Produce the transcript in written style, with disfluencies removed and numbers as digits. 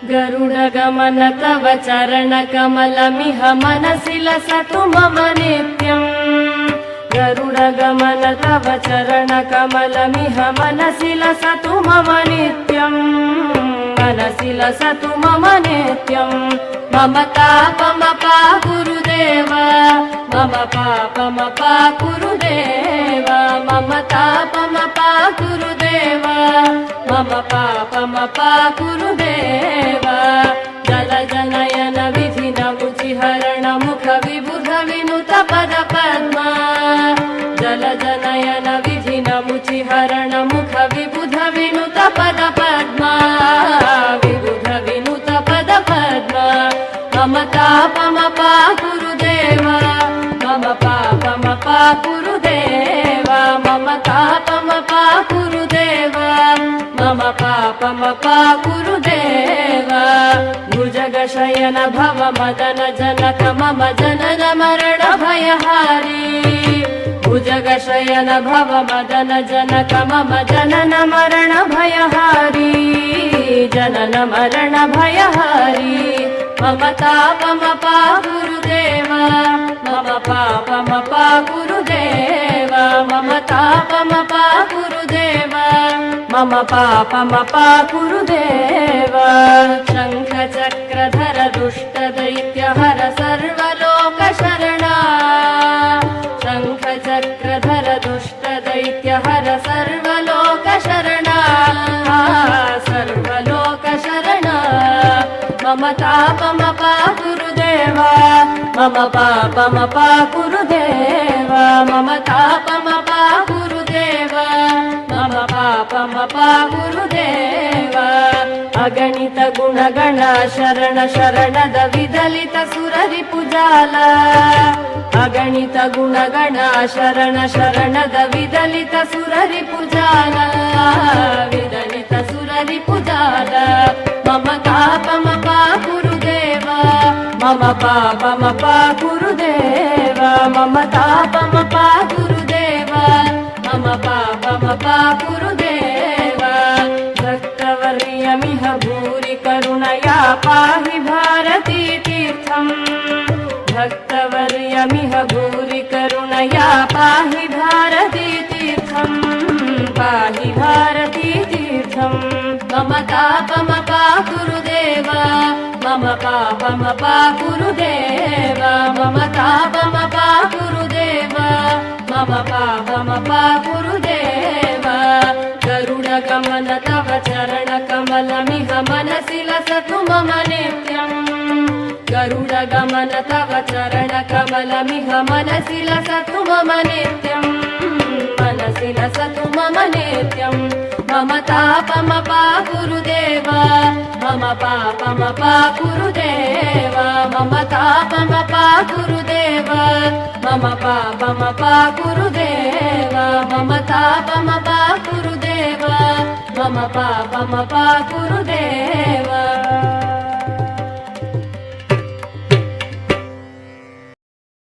गरुडगमन तव चरणकमलमिह मनसि लसतु मम नित्यम् गरुडगमन तव चरणकमलमिह मनसि लसतु मम नित्यम् मनसि लसतु मम नित्यम् मम तापमपा गुरुदेव मम पापमपा गुरुदेव मम तापमपा गुरुदेव मम पापमपा गुरुदेव जलजनयन विधिनमुचिहरण मुख विबुध विनुत पद पद्मा जलजनयन विधिनमुचिहरण मुख विबुध विनुत पद पद्मा विबुध विनुत पद पद्मा मम तापमपा गुरुदेव मम पापमपा गुरुदेव मम तापमपा गुरुदेव मम पापमपा गुरुदेव भुजगशयन भव मदन जनक मम जनन मरण भयहारी भुजगशयन भव मदन जनक मम जनन मरण भयहारी जनन मरण भयहारी मम तापमपा गुरुदेव मम पापमपा गुरुदेव मम तापमपा गुरुदेव मम पापमपा गुरुदेव शङ्ख चक्रधर दुष्ट दैत्यहर सर्वलोकशरणा शङ्ख चक्रधर दुष्ट दैत्यहर सर्वलोकशरणा सर्वलोकशरणा मम तापमपा गुरुदेव मम पापमपा गुरुदेव मम तापमपा गुरुदेव मम पापमपा गुरुदेव अगणित गुणगण शरण शरणद विदलित सुररिपुजाल अगणित गुणगण शरण शरणद विदलित सुररिपुजाल विदलित सुररिपुजाल मम तापमपा गुरुदेव मम पापमपा गुरुदेव मम तापमपा गुरुदेव मम पापमपा गुरुदेव भक्तवर्यमिह भूरि करुणया पाहि भारती तीर्थम् भक्तवर्यमिह भूरि करुणया पाहि भारती तीर्थम् पाहि भारती तीर्थम् मम तापमपा गुरुदेव मम पापमपा गुरुदेव मम तापमपा गुरुदेव मम पापमपा गुरुदेव गरुडगमन तव चरणकमलमिह मनसि लसतु मम नित्यम् गरुडगमन तव चरणकमलमिह मनसि लसतु मम नित्यम् मनसि लसतु मम नित्यम् मम तापमपा गुरुदेव मम पापमपा गुरुदेव मम तापमपा गुरुदेव मम पापमपा गुरुदेव मम तापमपा गुरुदेव मम पापमपा गुरुदेव